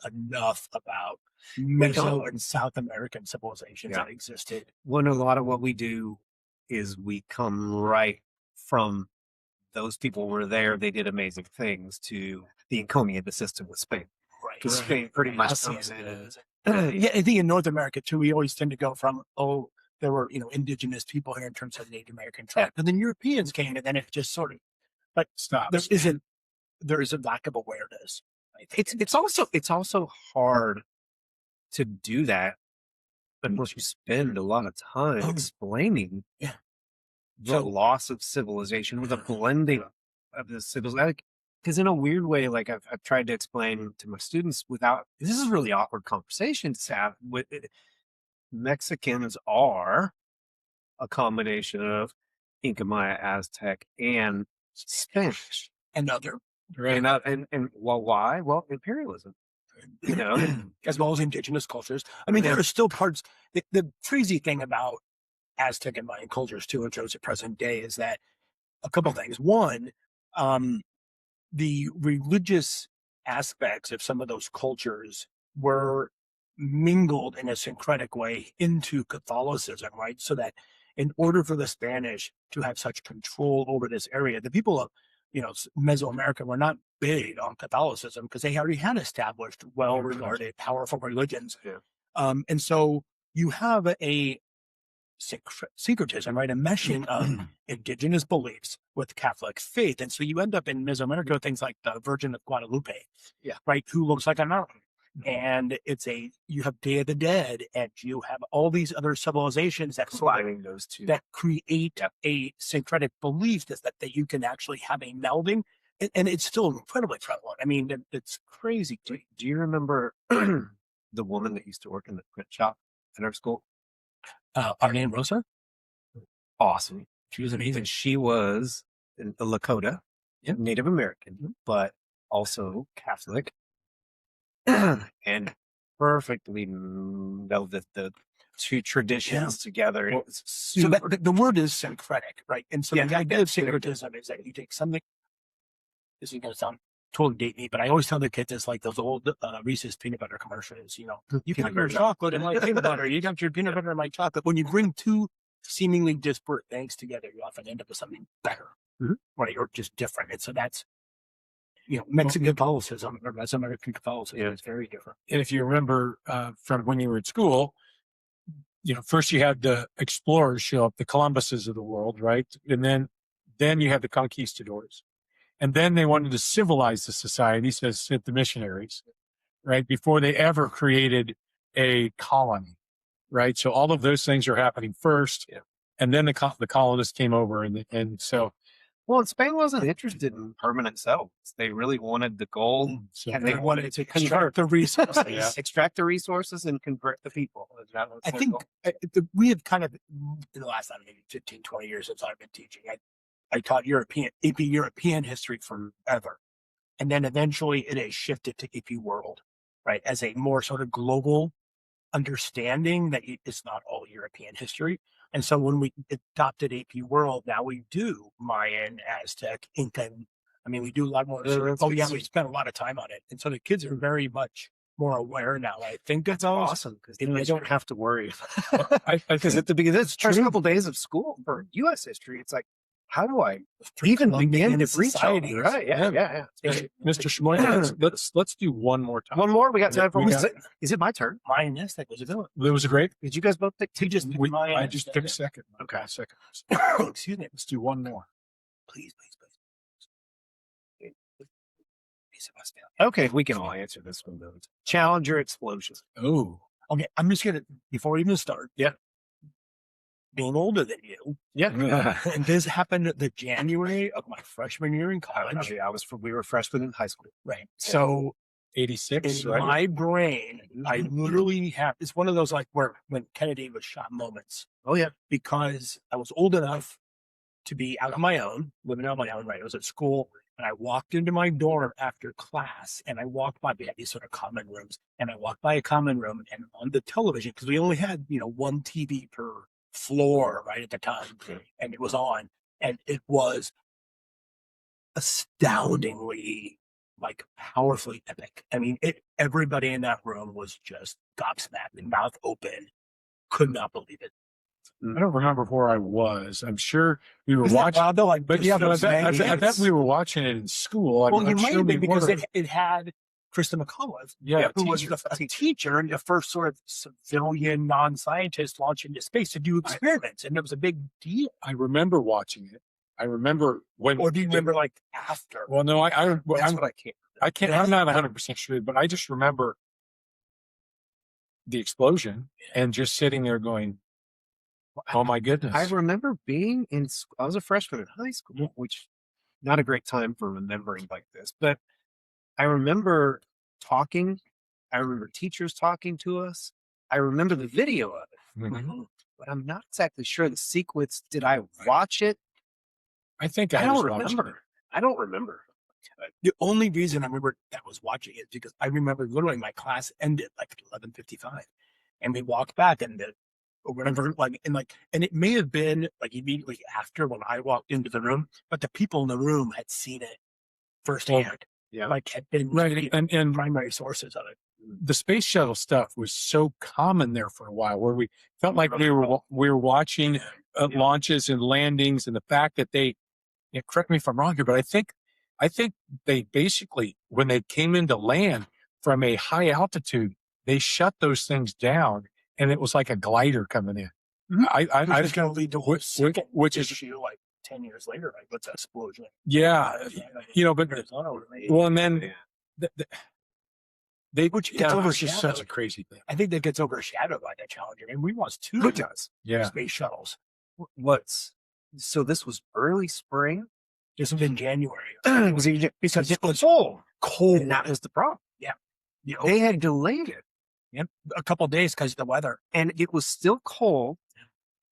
enough about Meso and South American civilizations that existed. A lot of what we do is we come right from those people were there. They did amazing things to the Encomienda system with Spain. Right. Because Spain pretty much comes in. Yeah, I think in North America too, we always tend to go from, there were, indigenous people here in terms of Native American tribe. And then Europeans came, and then it just sort of, but Stops. there is a lack of awareness. It's also hard to do that unless you spend a lot of time explaining the loss of civilization with a blending of the civilization. Because in a weird way, like I've tried to explain to my students this is a really awkward conversation to have with Mexicans are a combination of Inca, Maya, Aztec, and Spanish. And other. Right. And why? Well, imperialism. As well as indigenous cultures. I mean, there are still parts. The crazy thing about Aztec and Mayan cultures too, in terms of present day, is that a couple of things. One, the religious aspects of some of those cultures were mingled in a syncretic way into Catholicism, right? So that in order for the Spanish to have such control over this area, the people of Mesoamerica were not big on Catholicism because they already had established well-regarded, powerful religions. And so you have a syncretism, right? A meshing of indigenous beliefs with Catholic faith. And so you end up in Mesoamerica, things like the Virgin of Guadalupe, right? Who looks like a mountain. And you have Day of the Dead, and you have all these other civilizations that those two that create a syncretic belief that you can actually have a melding, and it's still incredibly prevalent. I mean, it's crazy. Do you remember the woman that used to work in the print shop at our school? Arlene Rosa? Awesome. She was amazing. And she was a Lakota, Native American, but also Catholic. And perfectly melded the two traditions together. Well, so the word is syncretic, right? And so the idea of syncretism is that you take something. This is going to sound totally date me, but I always tell the kids it's like those old Reese's peanut butter commercials. You got your chocolate and my peanut butter. You got your peanut butter and my chocolate. When you bring two seemingly disparate things together, you often end up with something better, right? Or just different. And so that's Mexican Catholicism or Mesoamerican Catholicism is very different. And if you remember from when you were at school, first you had the explorers show up, the Columbuses of the world, right? And then you had the conquistadors. And then they wanted to civilize the society, so sent the missionaries, right? Before they ever created a colony, right? So all of those things are happening first. And then the colonists came over. And so. Well, Spain wasn't interested in permanent settlements. They really wanted the gold, and they wanted to extract the resources. Extract the resources and convert the people. I think we have kind of, in the last, maybe 15, 20 years since I've been teaching, I taught AP European history forever. And then eventually it has shifted to AP World, right? As a more sort of global understanding that it's not all European history. And so when we adopted AP World, now we do Mayan, Aztec, Inca. I mean, we do a lot more. We spent a lot of time on it. And so the kids are very much more aware now. I think That's awesome because then they don't have to worry. I Because think at the beginning, this first couple days of school for U.S. history, it's like, how do I even begin to reach out? Right? Yeah. Mr. Shmoy, let's do one more time. One more. We got time for We one. got- Is it my turn? Mayan, Aztec was a good one. It was a great. Did you guys both pick two? I just took a second. Okay. A second. Excuse me. Let's do one more. Please. Okay, we can all answer this one though. Challenger explosion. Oh, Okay, I'm just gonna before we even start. Yeah. Being older than you, Yeah. and this happened the January of my freshman year in college. We were freshmen in high school. Right. So 86, in right? my brain, I literally have it's one of those like where when Kennedy was shot moments Oh yeah. because I was old enough to be out on my own, living on my own. Right. I was at school. And I walked into my dorm after class and I walked by, we had these sort of common rooms and I walked by a common room and on the television, because we only had, one TV per floor right at the time and it was on and it was astoundingly like powerfully epic. I mean, everybody in that room was just gobsmacked and mouth open, could not believe it. I don't remember where I was. I'm sure we were Isn't that watching. wild, though? Like, But yeah, but I bet we were watching it in school. well, you I'm might sure have we been because were. it had Krista McAuliffe, Yeah, who was a teacher and the first sort of civilian non-scientist launched into space to do experiments, and it was a big deal. I remember watching it. I remember when. Or do you remember like after? Well, no, That's I'm, what I can't. I can't. I'm not 100% sure, but I just remember the explosion and just sitting there going, "Oh my goodness!" I remember being in. I was a freshman in high school, which not a great time for remembering like this, but I remember talking. I remember teachers talking to us. I remember the video of it, Mhm. but I'm not exactly sure the sequence. Did I watch it? I think I I was don't watching remember. I don't remember. The only reason I remember that I was watching it because I remember literally my class ended like at 11:55, and we walked back or whatever, and it may have been like immediately after when I walked into the room, but the people in the room had seen it firsthand. Yeah. Like had been Right, and primary sources of it. the space shuttle stuff was so common there for a while, where we felt like we were watching launches and landings, and the fact that they, correct me if I'm wrong here, but I think they basically, when they came into land from a high altitude, they shut those things down, and it was like a glider coming in. Which is going to lead to which is issue like 10 years later, like what's that explosion? yeah, but well, and then they Which that gets was just such a overshadowed. crazy thing. I think that gets overshadowed by that Challenger. And we lost two Yeah, space shuttles. So this was early spring. This was in January. It was because it was cold, and that was the problem. You know, They had delayed it, a couple of days because of the weather. and it was still cold,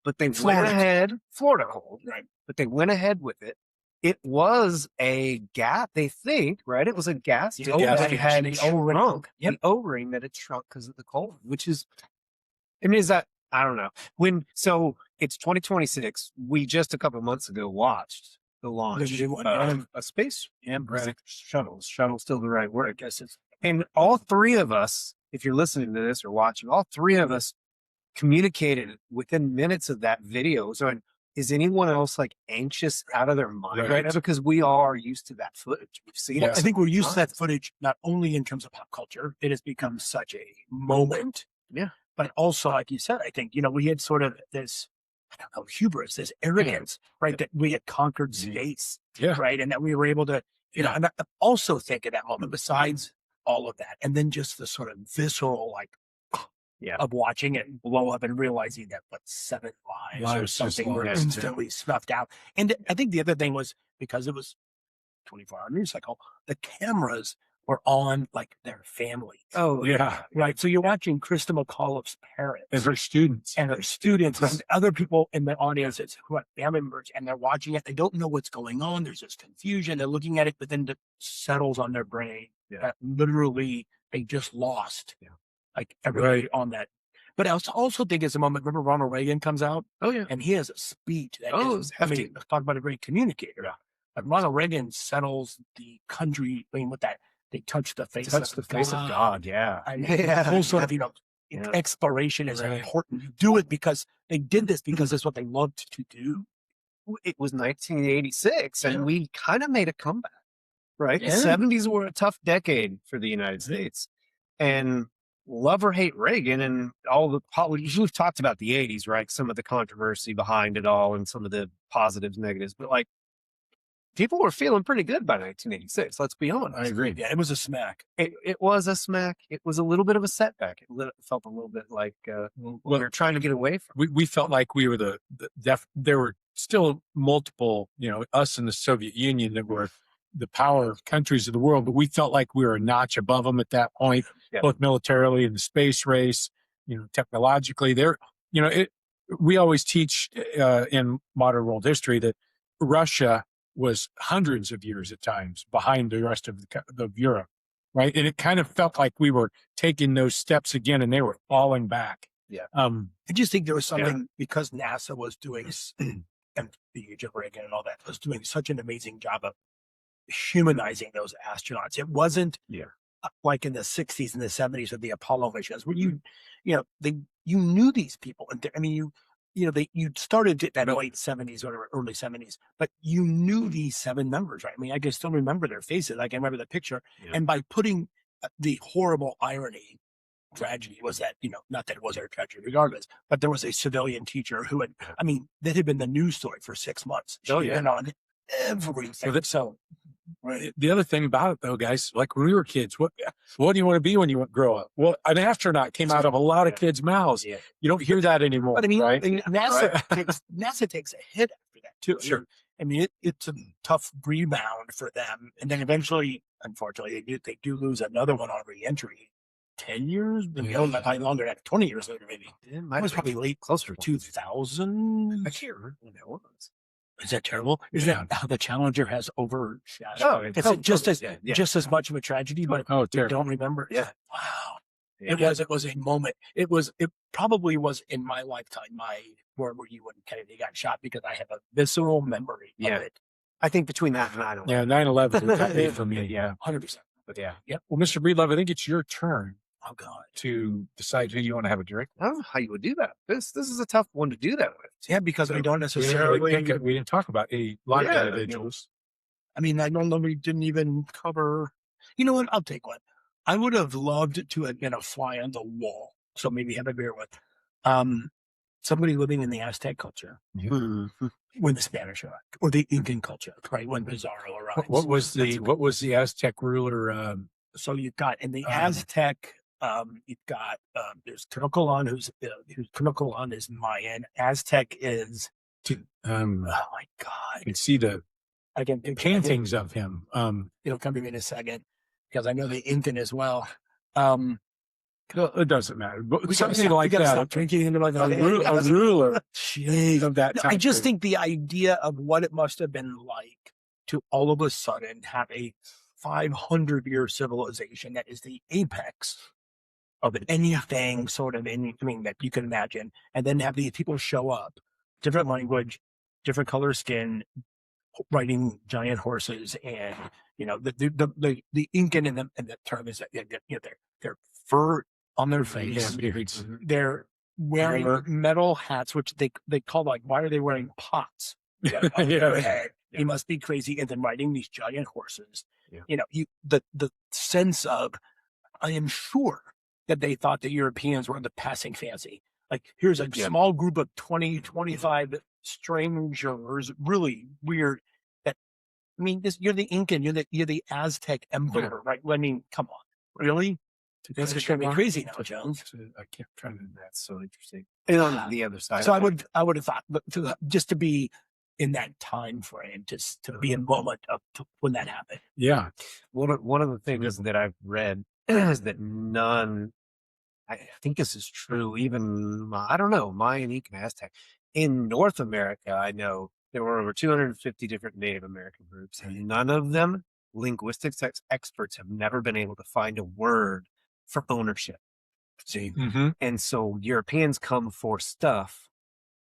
but they Florida. went ahead. Florida cold, Right. but they went ahead with it. It was a gas. They think, right? It was a gas The tank gas that tank. had The O-ring. shrunk. Yep. The O-ring that had shrunk because of the cold, which is, is that I don't know so it's 2026. We just a couple of months ago watched the launch of a space shuttle. Shuttle's still the right word, I guess. And all three of us, if you're listening to this or watching, all three of us communicated within minutes of that video. So, is anyone else like anxious out of their mind right now? Because we all are used to that footage. We've seen Well, it. I think we're used to that footage not only in terms of pop culture, it has become such a moment. Yeah. But also, like you said, I think, we had sort of this, I don't know, hubris, this arrogance, right? That we had conquered space, yeah. right? And that we were able to, and I also think at that moment, besides all of that, and then just the sort of visceral, of watching it blow up and realizing that 7 lives or Lives something were just instantly snuffed out. And I think the other thing was because it was 24-hour news cycle, the cameras were on like their family. Oh, Yeah, Right. So you're watching Krista McAuliffe's parents and her students. and her students and other people in the audience who are family members, and they're watching it. They don't know what's going on. There's this confusion. They're looking at it, but then it settles on their brain that literally they just lost like everybody on that. But I also think it's a moment. Remember, Ronald Reagan comes out Oh yeah. and he has a speech that Oh, is, it's I mean, hefty. talk about a great communicator. But Ronald Reagan settles the country. I mean, with that, they touch the face, Touch the face of God. Yeah. I mean, Yeah. whole sort of, Yeah. exploration is Right. important. You do it because they did this because it's what they loved to do. It was 1986 Yeah. and we kind of made a comeback, right? Yeah. The 70s were a tough decade for the United States. And love or hate Reagan and all the we've talked about the 80s, right? Some of the controversy behind it all and some of the positives, negatives, but like people were feeling pretty good by 1986. Let's be honest. I agree. Yeah, it was a smack. It was a smack. It was a little bit of a setback. Felt a little bit like we were trying to get away from. We felt like we were there were still multiple, us and the Soviet Union that were the power countries of the world, but we felt like we were a notch above them at that point, Yeah. both militarily and the space race, technologically. We always teach in modern world history that Russia was hundreds of years at times behind the rest of Europe, right? And it kind of felt like we were taking those steps again, and they were falling back. Yeah. I just think there was something because NASA was doing and the age of Reagan and all that was doing such an amazing job of humanizing those astronauts. It wasn't like in the 60s and the 70s with the Apollo missions where you knew these people. And I mean, you started at that late 70s or early 70s, but you knew these 7 members, right? I mean, I can still remember their faces. I can remember the picture. Yeah. And by putting the horrible tragedy was that, not that it was their tragedy regardless, but there was a civilian teacher who that had been the news story for 6 months. She had been on everything. So right. The other thing about it though, guys, like when we were kids, what do you want to be when you grow up? Well, an astronaut came out of a lot of kids' mouths. Yeah. You don't hear that anymore. But I mean, right? NASA takes a hit after that too. Sure. I mean, it's a tough rebound for them, and then eventually, unfortunately, they do lose another one on reentry. 10 years, maybe not longer. Than 20 years later, maybe. It It was probably late, closer to 2000. I can't remember when that was. Is that terrible? Is that how the Challenger has overshadowed? Oh, It's just as yeah. just as much of a tragedy, but Oh, you terrible. don't remember. Yeah. Wow. Yeah. It was a moment. It probably was in my lifetime, where you when Kennedy got shot, because I have a visceral memory Yeah. of it. I think between that and 9/11. Yeah, 9/11 was that big for me. Yeah. 100%. But yeah. Well, Mr. Breedlove, I think it's your turn Oh God. to decide who you want to have a drink. I don't know how you would do that. This is a tough one to do that with. Yeah, because we don't We necessarily. didn't talk about a lot of Yeah, individuals. I mean, I don't know. We didn't even cover. You know what? I'll take one. I would have loved to have been a fly on the wall. So maybe have a beer with somebody living in the Aztec culture when the Spanish arrived, or the Incan culture, right? When Pizarro arrived. What was the Aztec ruler? So you've got in the Aztec, you've got there's Tenochtitlan, who's Tenochtitlan is Mayan. Aztec is oh my God. You can see the I can paintings of him. It'll come to me in a second because I know the Incan as well. It doesn't matter, but We something gotta like stop that. drinking into like A ruler Jeez. of that No, time. I just think the idea of what it must have been like to all of a sudden have a 500-year civilization that is the apex of anything sort of that you can imagine, and then have these people show up, different language, different color skin, riding giant horses, and the Incan and the term is that their fur on their face. They're wearing metal hats, which they call why are they wearing pots? On their head? You must be crazy. And then riding these giant horses. Yeah. The sense of, I am sure that they thought the Europeans were the passing fancy. Like, here's a small group of 20, 25 strangers, really weird. You're the Incan, you're the Aztec Empire, right? I mean, come on, really? That's going to be crazy now, Jones. I can't try to. That's so interesting. And on the other side, So I would have thought, but just to be in that time frame, just to be in moment of when that happened. Yeah. one of the things that I've read is that I think this is true, even I don't know, Mayan, Incan, Aztec in North America. I know there were over 250 different Native American groups, and none of them, linguistics experts, have never been able to find a word for ownership. See, Mm-hmm. And so Europeans come for stuff,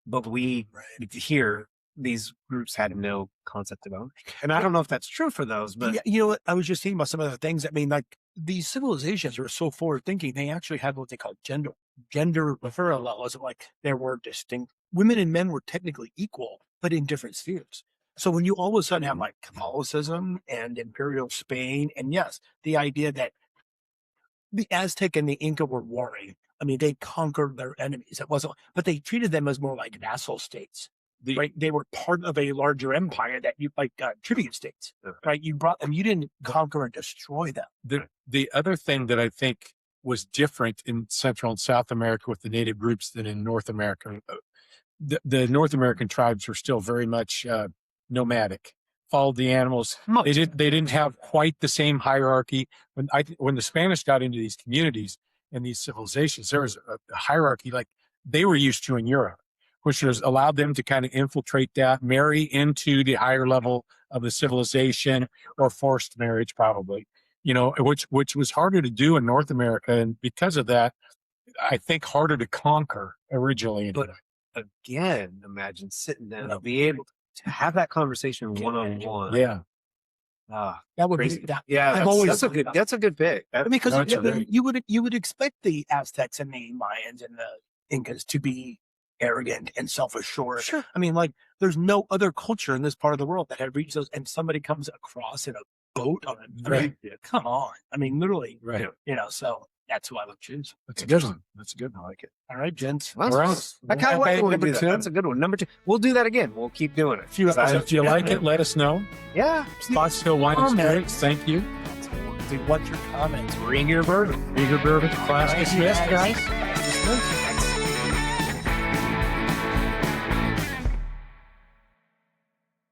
but we here, these groups had no concept of owning. And I don't know if that's true for those, but yeah, you know what? I was just thinking about some of the things. I mean, like these civilizations are so forward thinking. They actually had what they call gender parallelism. Like there were distinct women and men were technically equal, but in different spheres. So when you all of a sudden have like Catholicism and imperial Spain, and yes, the idea that the Aztec and the Inca were warring. I mean, they conquered their enemies. It wasn't, but they treated them as more like vassal states. Right? They were part of a larger empire that you like tribute states. Right? You brought them. You didn't conquer and destroy them. The other thing that I think was different in Central and South America with the native groups than in North America, the North American tribes were still very much nomadic, followed the animals. They didn't have quite the same hierarchy. When the Spanish got into these communities and these civilizations, there was a hierarchy like they were used to in Europe, which has allowed them to kind of infiltrate that, marry into the higher level of the civilization, or forced marriage, probably. Which was harder to do in North America, and because of that, I think harder to conquer originally. But again, imagine sitting down and be able to have that conversation one on one. Yeah. That would Crazy. be that. Yeah, I've always that's a good. That's a good pick. I mean, because That's right. you would expect the Aztecs and the Mayans and the Incas to be arrogant and self-assured. Sure. I mean, like there's no other culture in this part of the world that had reached those, and somebody comes across in a boat on it. I mean, come on. I mean, literally, Right. so that's who I would choose. That's a good one. That's a good one. I like it. All right, gents. Well, All right. I kind of like when we Number do that. two. That's a good one. Number 2. We'll do that again. We'll keep doing it. Few So if you like it, let us know. Yeah. Spots Hill Wine and Spirits. Thank you. What's your comments? Bring your bourbon. Eager Bourbon, Class Thank you, Dismissed, guys. guys. Dismissed.